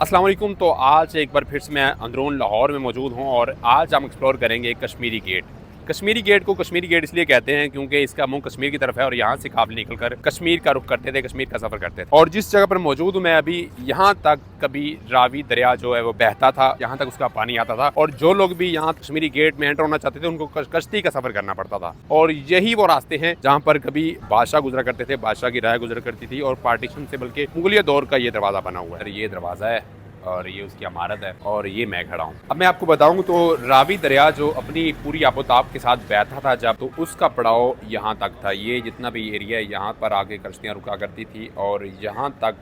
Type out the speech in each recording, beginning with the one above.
अस्सलाम वालेकुम। तो आज एक बार फिर से मैं अंदरून लाहौर में मौजूद हूँ और आज हम एक्सप्लोर करेंगे कश्मीरी गेट। कश्मीरी गेट को कश्मीरी गेट इसलिए कहते हैं क्योंकि इसका मुंह कश्मीर की तरफ है और यहाँ से काफिले निकलकर कश्मीर का रुख करते थे, कश्मीर का सफर करते थे। और जिस जगह पर मौजूद हूँ मैं अभी, यहाँ तक कभी रावी दरिया जो है वो बहता था, यहाँ तक उसका पानी आता था और जो लोग भी यहाँ कश्मीरी गेट में एंटर होना चाहते थे उनको कश्ती का सफर करना पड़ता था। और यही वो रास्ते हैं जहाँ पर कभी बादशाह गुजरा करते थे, बादशाह की राय गुजरा करती थी और पार्टीशन से बल्कि मुगलिया दौर का ये दरवाजा बना हुआ है। ये दरवाजा है और ये उसकी इमारत है और ये मैं खड़ा हूँ। अब मैं आपको बताऊं तो रावी दरिया जो अपनी पूरी आबोताब के साथ बहता था जब, तो उसका पड़ाव यहाँ तक था। ये जितना भी एरिया है यहाँ पर आके कश्तियाँ रुका करती थी और यहाँ तक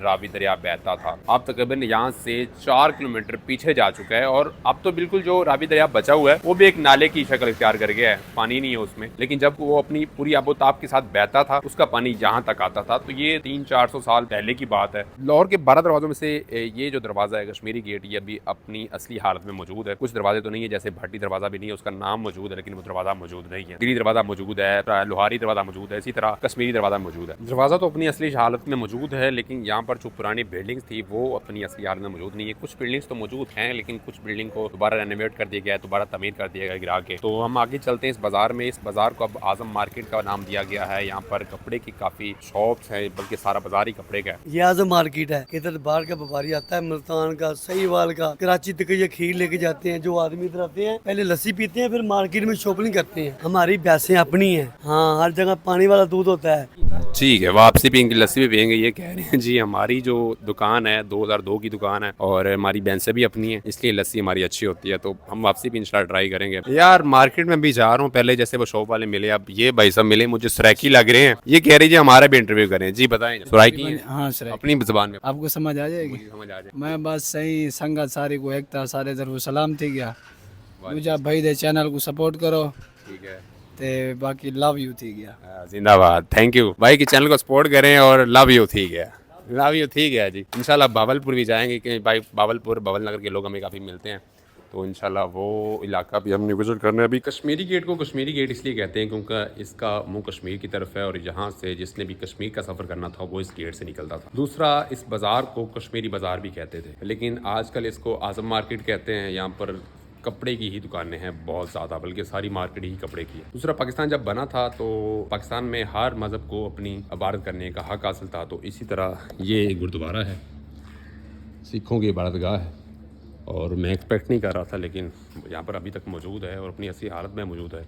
रावी दरिया बहता था। अब तकरीबन यहाँ से 4 किलोमीटर पीछे जा चुका है और अब तो बिल्कुल जो रावी दरिया बचा हुआ है वो भी एक नाले की शक्ल इख्तियार कर गया है, पानी नहीं है उसमें। लेकिन जब वो अपनी पूरी आबोताब के साथ बहता था उसका पानी यहाँ तक आता था। तो ये 300-400 साल पहले की बात है। लाहौर के 12 दरवाजों में से ये जो दरवाजा है कश्मीरी गेट, ये अभी अपनी असली हालत में मौजूद है। कुछ दरवाजे तो नहीं है, जैसे भट्टी दरवाजा भी नहीं है, उसका नाम मौजूद है लेकिन वो दरवाजा मौजूद नहीं है। दिल्ली दरवाजा मौजूद है, लोहारी दरवाजा मौजूद है, इसी तरह कश्मीरी दरवाजा मौजूद है। दरवाजा तो अपनी असली हालत में मौजूद है लेकिन यहाँ पर जो पुरानी बिल्डिंग्स थी वो अपनी असली हालत में मौजूद नहीं है। कुछ बिल्डिंग्स तो मौजूद हैं लेकिन कुछ बिल्डिंग को दोबारा रेनोवेट कर दिया गया है, दोबारा तमीर कर दिया गया गिरा के। तो हम आगे चलते हैं इस बाजार में। इस बाजार को अब आजम मार्केट का नाम दिया गया है। यहाँ पर कपड़े की काफी शॉप्स हैं, बल्कि सारा बाजार ही कपड़े का है। ये आजम मार्केट है। इधर बाहर का व्यापारी आता है, मुल्तान का, सहीवाल का, कराची तक ये खीर लेके जाते हैं। जो आदमी इधर आते हैं पहले लस्सी पीते हैं, फिर मार्केट में शॉपिंग करते हैं। हमारी भैंसें अपनी हैं। हाँ, हर जगह पानी वाला दूध होता है। ठीक है, वापसी पियेंगे, लस्सी भी पियेंगे, ये कह रहे हैं जी। हमारी जो दुकान है 2002 की दुकान है और हमारी भैंसें भी अपनी हैं, इसलिए लस्सी हमारी अच्छी होती है। तो हम वापसी भी इंशाल्लाह ट्राई करेंगे। यार मार्केट में भी जा रहा हूँ, पहले जैसे वो शॉप वाले मिले, अब ये भाई सब मिले, मुझे सराइकी लग रहे हैं। ये कह रही जी हमारा भी इंटरव्यू करें। जी बताएं, सराइकी है? हाँ सर, अपनी जुबान में आपको समझ आ जाएगी। मुझे समझ आ जाए। मैं बस सही संगत सारी को एकता सारे जरूर सलाम थी गया। वाह, मुझे भाई दे चैनल को सपोर्ट करो ठीक है। ते बाकी लव यू थी गया। जिंदाबाद, थैंक यू भाई कि चैनल को सपोर्ट करें और लव यू, ठीक है, लव यू, ठीक है जी। इंशाल्लाह भावलपुर भी जाएंगे कि भाई भावलपुर बवल नगर के लोग हमें काफ़ी मिलते हैं, तो इंशाल्लाह वो इलाका भी हमने विजिट करना है। अभी कश्मीरी गेट को कश्मीरी गेट इसलिए कहते हैं क्योंकि इसका मुंह कश्मीर की तरफ है और यहाँ से जिसने भी कश्मीर का सफ़र करना था वो इस गेट से निकलता था। दूसरा, इस बाज़ार को कश्मीरी बाज़ार भी कहते थे लेकिन आजकल इसको आज़म मार्केट कहते हैं। यहाँ पर कपड़े की ही दुकानें हैं बहुत ज़्यादा, बल्कि सारी मार्केट ही कपड़े की है। दूसरा, पाकिस्तान जब बना था तो पाकिस्तान में हर मज़हब को अपनी इबादत करने का हक हासिल था। तो इसी तरह ये गुरुद्वारा है, सिखों की इबादतगाह है और मैं एक्सपेक्ट नहीं कर रहा था लेकिन यहाँ पर अभी तक मौजूद है और अपनी असली हालत में मौजूद है।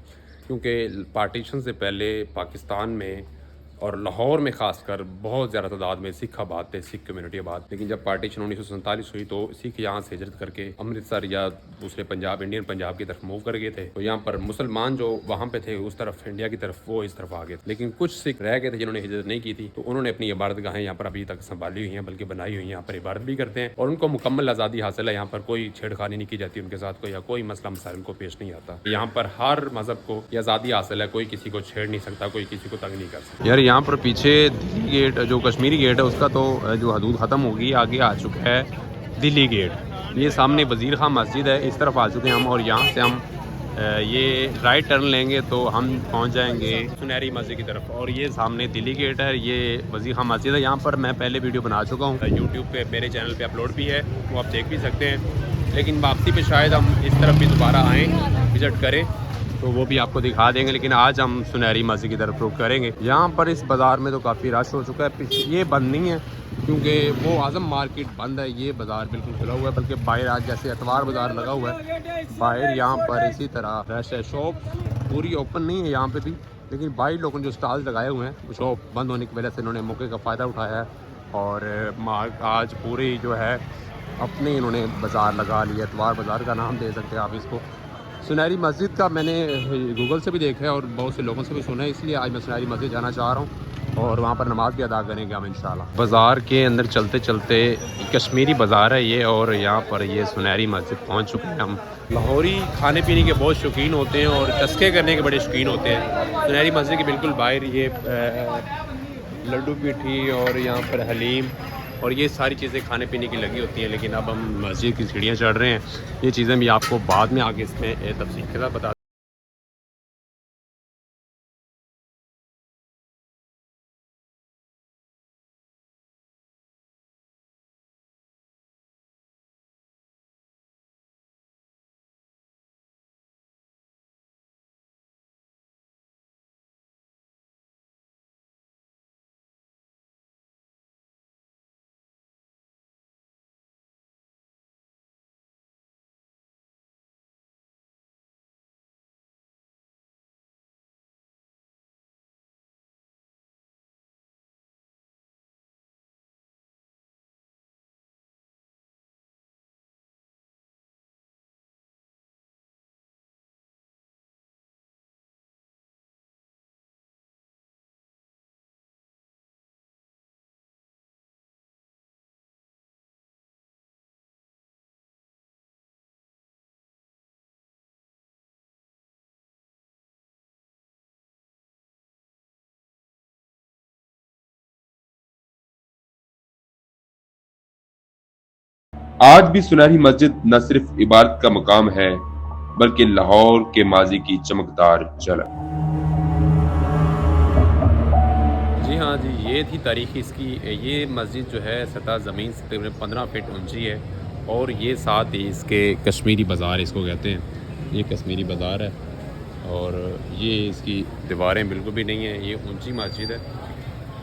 क्योंकि पार्टीशन से पहले पाकिस्तान में और लाहौर में ख़ासकर बहुत ज़्यादा तादाद में सिख आबाद थे, सिख कम्युनिटी आबाद। लेकिन जब पार्टीशन 1947 हुई तो सिख यहाँ से हिजरत करके अमृतसर या दूसरे पंजाब, इंडियन पंजाब की तरफ मूव कर गए थे। तो यहाँ पर मुसलमान जो वहाँ पे थे उस तरफ, इंडिया की तरफ, वो इस तरफ आ गए। लेकिन कुछ सिख रह गए थे जिन्होंने हिजरत नहीं की थी, तो उन्होंने अपनी इबादतगाहें यहाँ पर अभी तक संभाली हुई हैं, बल्कि बनाई हुई हैं। यहाँ पर इबादत भी करते हैं और उनको मुकम्मल आज़ादी हासिल है। यहाँ पर कोई छेड़खानी नहीं की जाती उनके साथ, कोई या कोई मसला मसाइल को पेश नहीं आता। यहाँ पर हर मज़हब को ये आज़ादी हासिल है, कोई किसी को छेड़ नहीं सकता, कोई किसी को तंग नहीं कर सकता। यार यहाँ पर पीछे दिल्ली गेट, जो कश्मीरी गेट है उसका तो जो हदूद ख़त्म होगी, आगे आ चुका है दिल्ली गेट। ये सामने वज़ीर खां मस्जिद है, इस तरफ आ चुके हैं हम और यहाँ से हम ये राइट टर्न लेंगे तो हम पहुँच जाएंगे सुनहरी मस्जिद की तरफ। और ये सामने दिल्ली गेट है, ये वज़ीर खां मस्जिद है। यहाँ पर मैं पहले वीडियो बना चुका हूँ, यूट्यूब पे मेरे चैनल पे अपलोड भी है, वो आप देख भी सकते हैं। लेकिन वापसी पे शायद हम इस तरफ भी दोबारा आएँ, विज़िट करें, तो वो भी आपको दिखा देंगे। लेकिन आज हम सुनहरी मस्जिद की तरफ रुख करेंगे। यहाँ पर इस बाज़ार में तो काफ़ी रश हो चुका है। ये बंद नहीं है क्योंकि वो आज़म मार्केट बंद है, ये बाज़ार बिल्कुल खुला हुआ है। बल्कि बाहर आज जैसे एतवार बाज़ार लगा हुआ है, बाहर यहाँ पर इसी तरह रश है। शॉप पूरी ओपन नहीं है यहाँ पे भी, लेकिन बाहर लोगों ने जो स्टॉल्स लगाए हुए हैं वो शॉप बंद होने की वजह से इन्होंने मौके का फ़ायदा उठाया है और आज पूरी जो है अपने इन्होंने बाज़ार लगा लिया। एतवार बाज़ार का नाम दे सकते हैं आप इसको। सुनहरी मस्जिद का मैंने गूगल से भी देखा है और बहुत से लोगों से भी सुना है, इसलिए आज मैं सुनहरी मस्जिद जाना चाह रहा हूँ और वहाँ पर नमाज़ भी अदा करेंगे हम इंशाल्लाह। बाज़ार के अंदर चलते चलते कश्मीरी बाज़ार है ये और यहाँ पर ये सुनहरी मस्जिद पहुँच चुके हैं हम। लाहौरी खाने पीने के बहुत शौकीन होते हैं और चस्के करने के बड़े शौकीन होते हैं। सुनहरी मस्जिद के बिल्कुल बाहर ये लड्डू पीठी और यहाँ पर हलीम और ये सारी चीज़ें खाने पीने की लगी होती हैं। लेकिन अब हम मस्जिद की सीढ़ियाँ चढ़ रहे हैं, ये चीज़ें भी आपको बाद में आगे इसमें तफसील के साथ बता आज भी सुनहरी मस्जिद न सिर्फ इबादत का मकाम है बल्कि लाहौर के माजी की चमकदार झलक। जी हाँ जी, ये थी तारीख़ इसकी। ये मस्जिद जो है सतह ज़मीन से तकरीबन 15 फीट ऊंची है और ये साथ ही इसके कश्मीरी बाज़ार इसको कहते हैं। ये कश्मीरी बाज़ार है और ये इसकी दीवारें बिल्कुल भी नहीं है। ये ऊंची मस्जिद है।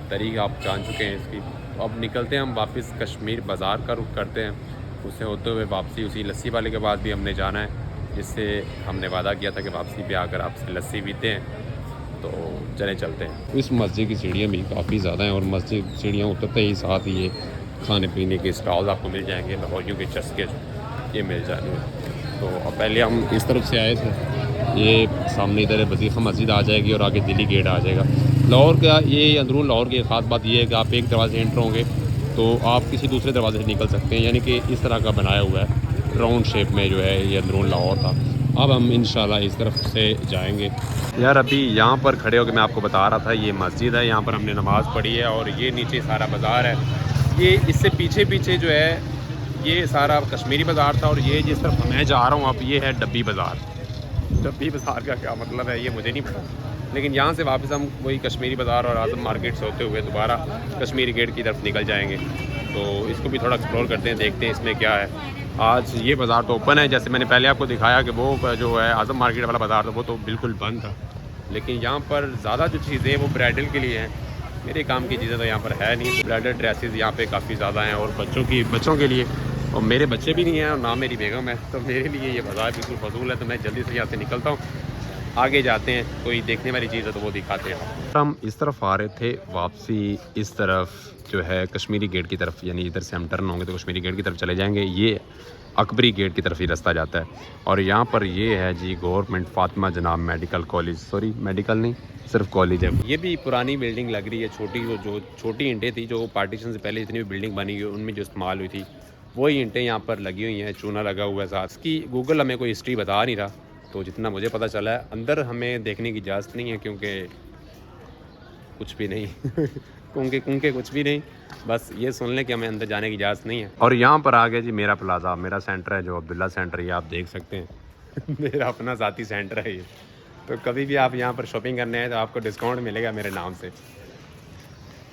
तारीख़ आप जान चुके हैं इसकी। अब निकलते हैं हम वापस कश्मीर बाज़ार का रुख करते हैं। उससे होते हुए वापसी उसी लस्सी वाले के बाद भी हमने जाना है, जिससे हमने वादा किया था कि वापसी पे आकर आपसे लस्सी पीते हैं। तो चले चलते हैं। इस मस्जिद की सीढ़ियाँ भी काफ़ी ज़्यादा हैं और मस्जिद सीढ़ियाँ उतरते ही साथ ही ये खाने पीने के स्टॉल आपको मिल जाएंगे, लाहौरियों के चस्के ये मिल जाएंगे। तो अब पहले हम इस तरफ से आए थे, ये सामने इधर वजीफ़ा मस्जिद आ जाएगी और आगे दिल्ली गेट आ जाएगा। लाहौर का ये अंदरून लाहौर की ख़ास बात ये है कि आप एक दरवाजे से एंटर होंगे तो आप किसी दूसरे दरवाजे से निकल सकते हैं, यानी कि इस तरह का बनाया हुआ है राउंड शेप में जो है ये अंदरून लाहौर था। अब हम इंशाल्लाह इस तरफ से जाएंगे। यार अभी यहाँ पर खड़े होकर मैं आपको बता रहा था ये मस्जिद है, यहाँ पर हमने नमाज़ पढ़ी है और ये नीचे सारा बाज़ार है। ये इससे पीछे पीछे जो है ये सारा कश्मीरी बाज़ार था और ये जिस तरफ मैं जा रहा हूँ अब ये है डब्बी बाज़ार। डब्बी बाज़ार का क्या मतलब है ये मुझे नहीं पता, लेकिन यहाँ से वापस हम वही कश्मीरी बाज़ार और आज़म मार्केट से होते हुए दोबारा कश्मीरी गेट की तरफ निकल जाएंगे। तो इसको भी थोड़ा एक्सप्लोर करते हैं, देखते हैं इसमें क्या है। आज ये बाज़ार तो ओपन है, जैसे मैंने पहले आपको दिखाया कि वो जो है आज़म मार्केट वाला बाज़ार था वो तो बिल्कुल बंद था, लेकिन यहाँ पर ज़्यादा जो चीज़ें वो ब्राइडल के लिए हैं। मेरे काम की चीज़ें तो यहाँ पर है नहीं। ब्राइडल ड्रेसेस यहाँ पे काफ़ी ज़्यादा हैं और बच्चों के लिए, और मेरे बच्चे भी नहीं हैं और ना मेरी बेगम है, तो मेरे लिए ये बाज़ार बिल्कुल फजूल है। तो मैं जल्दी से यहाँ से निकलता हूँ, आगे जाते हैं, कोई देखने वाली चीज़ है तो वो दिखाते हैं। हम इस तरफ आ रहे थे, वापसी इस तरफ जो है कश्मीरी गेट की तरफ, यानी इधर से हम टर्न होंगे तो कश्मीरी गेट की तरफ चले जाएंगे। ये अकबरी गेट की तरफ ही रास्ता जाता है और यहाँ पर ये है जी गवर्नमेंट फातिमा जनाब मेडिकल कॉलेज, सॉरी मेडिकल नहीं सिर्फ कॉलेज है। ये भी पुरानी बिल्डिंग लग रही है, छोटी जो छोटी ईंटें थी जो पार्टीशन से पहले जितनी भी बिल्डिंग बनी हुई उनमें जो इस्तेमाल हुई थी वही ईंटें यहाँ पर लगी हुई हैं, चूना लगा हुआ है साथ। इसकी गूगल हमें कोई हिस्ट्री बता नहीं रहा, तो जितना मुझे पता चला है अंदर हमें देखने की इजाज़त नहीं है क्योंकि कुछ भी नहीं क्योंकि कुछ भी नहीं, बस ये सुन लें कि हमें अंदर जाने की इजाज़त नहीं है। और यहाँ पर आ गया जी मेरा प्लाजा, मेरा सेंटर है जो अब्दुल्ला सेंटर, ये आप देख सकते हैं मेरा अपना ज़ाती सेंटर है ये। तो कभी भी आप यहाँ पर शॉपिंग करने आए तो आपको डिस्काउंट मिलेगा मेरे नाम से।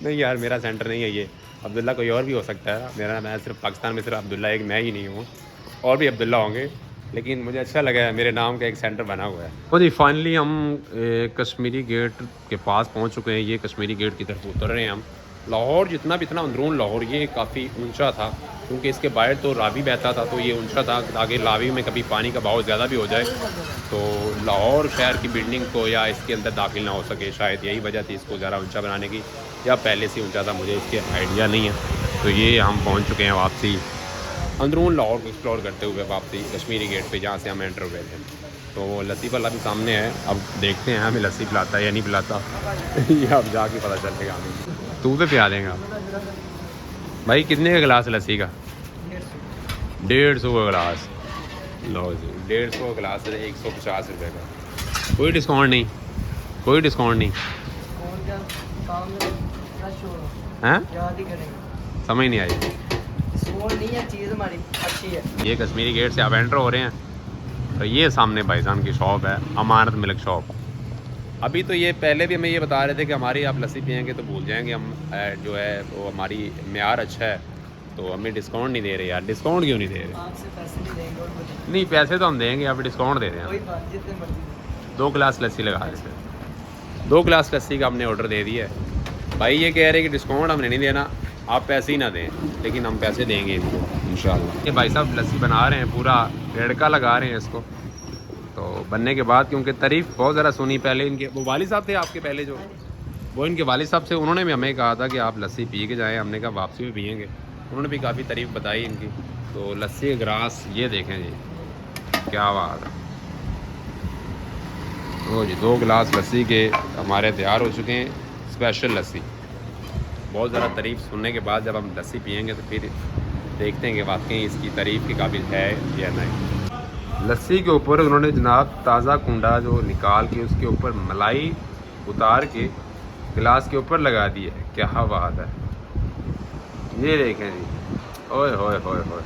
नहीं यार मेरा सेंटर नहीं है ये, अब्दुल्ला कोई और भी हो सकता है। मैं सिर्फ पाकिस्तान में सिर्फ अब्दुल्ला एक मैं ही नहीं हूँ, और भी अब्दुल्ला होंगे, लेकिन मुझे अच्छा लगा है मेरे नाम का एक सेंटर बना हुआ है। तो जी फाइनली हम कश्मीरी गेट के पास पहुंच चुके हैं। ये कश्मीरी गेट की तरफ उतर रहे हैं हम। लाहौर जितना भी इतना अंदरून लाहौर ये काफ़ी ऊंचा था क्योंकि इसके बाहर तो रावी बहता था, तो ये ऊंचा था ताकि रावी में कभी पानी का बहाव ज़्यादा भी हो जाए तो लाहौर शहर की बिल्डिंग को या इसके अंदर दाखिल ना हो सके। शायद यही वजह थी इसको ज़्यादा ऊँचा बनाने की, या पहले से ऊँचा था, मुझे इसके आइडिया नहीं है। तो ये हम पहुँच चुके हैं वापसी अंदरून लाहौर को एक्सप्लोर करते हुए वापसी कश्मीरी गेट पे जहाँ से हम एंटर हुए थे। तो लस्सी वाला भी सामने है, अब देखते हैं हमें लस्सी पिलाता है या नहीं पिलाता ये अब जाके पता चलेगा हमें। तू तो पिला देगा भाई। कितने का गिलास लस्सी का? 150 का गिलास। लो जी 150 गिलास है 150 रुपये का। कोई डिस्काउंट नहीं, कोई डिस्काउंट नहीं हैं? समझ नहीं आई। नहीं है, चीज़ हमारी अच्छी है। ये कश्मीरी गेट से आप एंटर हो रहे हैं तो ये सामने भाईजान की शॉप है, अमानत मिल्क शॉप। अभी तो ये पहले भी हमें ये बता रहे थे कि हमारी आप लस्सी पियेंगे तो भूल जाएंगे हम, जो है वो हमारी म्यार अच्छा है तो हमें डिस्काउंट नहीं दे रहे यार। डिस्काउंट क्यों नहीं दे रहे? आपसे पैसे नहीं देंगे और कुछ नहीं पैसे तो हम देंगे, आप डिस्काउंट दे रहे कोई हैं। बात, जितने मर्जी दें। 2 गिलास लस्सी लगा देते, 2 गिलास लस्सी का हमने ऑर्डर दे दिया है। भाई ये कह रहे कि डिस्काउंट हमने नहीं देना, आप पैसे ही ना दें, लेकिन हम पैसे देंगे इनको इंशाल्लाह। ये भाई साहब लस्सी बना रहे हैं, पूरा रेड़का लगा रहे हैं इसको। तो बनने के बाद क्योंकि तारीफ़ बहुत ज़्यादा सुनी पहले, इनके वो वालिद साहब थे आपके पहले जो, वो इनके वालिद साहब से उन्होंने भी हमें कहा था कि आप लस्सी पी के जाएँ। हमने कहा वापसी में पियेंगे, उन्होंने भी काफ़ी तारीफ़ बताई इनकी। तो लस्सी के गिलास ये देखें जी, क्या बात है। तो जी 2 गिलास लस्सी के हमारे तैयार हो चुके हैं, स्पेशल लस्सी। बहुत ज़्यादा तारीफ़ सुनने के बाद जब हम लस्सी पियेंगे तो फिर देखते हैं कि वाकई इसकी तारीफ़ के काबिल है या नहीं। लस्सी के ऊपर उन्होंने जनाब ताज़ा कुंडा जो निकाल के उसके ऊपर मलाई उतार के गिलास के ऊपर लगा दी है। क्या बात है, ये देखें जी, ओए होए होए होए,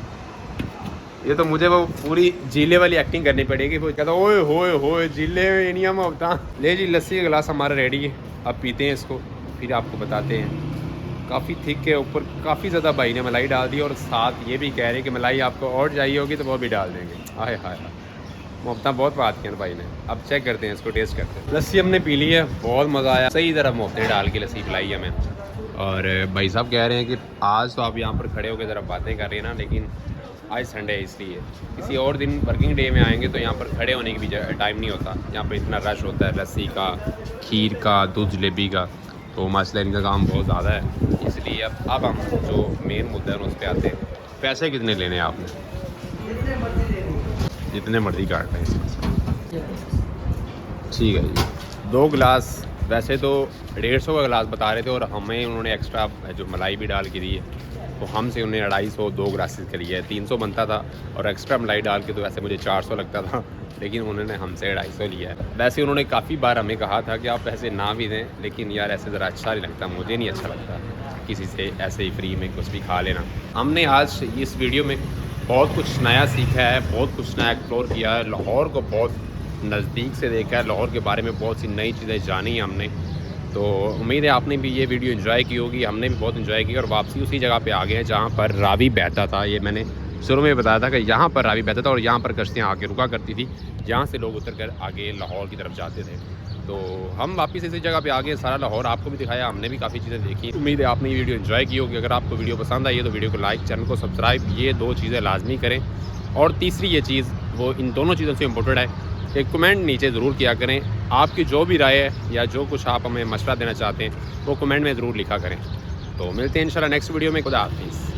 ये तो मुझे वो पूरी जीले वाली एक्टिंग करनी पड़ेगी। वो कहता ओए होए होए जीले इनिया मोहब्बतां। ले जी लस्सी का गिलास हमारा रेडी है, अब पीते हैं इसको, फिर आपको बताते हैं। काफ़ी थिक है, ऊपर काफ़ी ज़्यादा भाई ने मलाई डाल दी और साथ ये भी कह रहे हैं कि मलाई आपको और चाहिए होगी तो वो भी डाल देंगे। हाय हाय हाय, मोहब्बतां बहुत बात की भाई ने। अब चेक करते हैं इसको, टेस्ट करते हैं। लस्सी हमने पी ली है, बहुत मज़ा आया, सही तरह मोहब्बतें डाल के लस्सी पिलाई हमें। और भाई साहब कह रहे हैं कि आज तो आप यहाँ पर खड़े होकर ज़रा बातें कर रहे हैं ना, लेकिन आज संडे है इसलिए किसी और दिन वर्किंग डे में आएंगे तो यहाँ पर खड़े होने की भी टाइम नहीं होता। यहाँ पर इतना रश होता है लस्सी का, खीर का, दूध जलेबी का, तो माशाल्लाह इनका काम बहुत ज़्यादा है। इसलिए अब हम जो मेन मुद्दा है उस पर आते हैं। पैसे कितने लेने हैं आपने? जितने मर्जी काट लें। ठीक है जी, 2 गिलास वैसे तो 150 का गिलास बता रहे थे और हमें उन्होंने एक्स्ट्रा जो मलाई भी डाल के दी है तो हमसे उन्हें 250 2 गिलासेस के लिए 300 बनता था और एक्स्ट्रा मलाई डाल के तो वैसे मुझे 400 लगता था, लेकिन उन्होंने हमसे 250 लिया है। वैसे उन्होंने काफ़ी बार हमें कहा था कि आप पैसे ना भी दें, लेकिन यार ऐसे ज़रा अच्छा नहीं लगता, मुझे नहीं अच्छा लगता किसी से ऐसे ही फ्री में कुछ भी खा लेना। हमने आज इस वीडियो में बहुत कुछ नया सीखा है, बहुत कुछ नया एक्सप्लोर किया है, लाहौर को बहुत नज़दीक से देखा है, लाहौर के बारे में बहुत सी नई चीज़ें जानी है हमने। तो उम्मीद है आपने भी ये वीडियो एंजॉय की होगी, हमने भी बहुत एंजॉय की और वापसी उसी जगह पे आ गए हैं जहाँ पर रावी बहता था। ये मैंने शुरू में बताया था कि यहाँ पर रावी बहता था और यहाँ पर कश्तियाँ आके रुका करती थी, जहाँ से लोग उतर कर आगे लाहौर की तरफ जाते थे। तो हम वापस इसी जगह पे आ गए, सारा लाहौर आपको भी दिखाया, हमने भी काफ़ी चीज़ें देखी। उम्मीद है आपने ये वीडियो एंजॉय की होगी। अगर आपको वीडियो पसंद आई है तो वीडियो को लाइक, चैनल को सब्सक्राइब, ये 2 चीज़ें लाजमी करें। और तीसरी ये चीज़, वो इन दोनों चीज़ों से इम्पोर्टेंट है, एक कमेंट नीचे ज़रूर किया करें। आपकी जो भी राय है या जो कुछ आप हमें मशवरा देना चाहते हैं वो कमेंट में ज़रूर लिखा करें। तो मिलते हैं इंशाल्लाह नेक्स्ट वीडियो में। खुदा हाफिज़।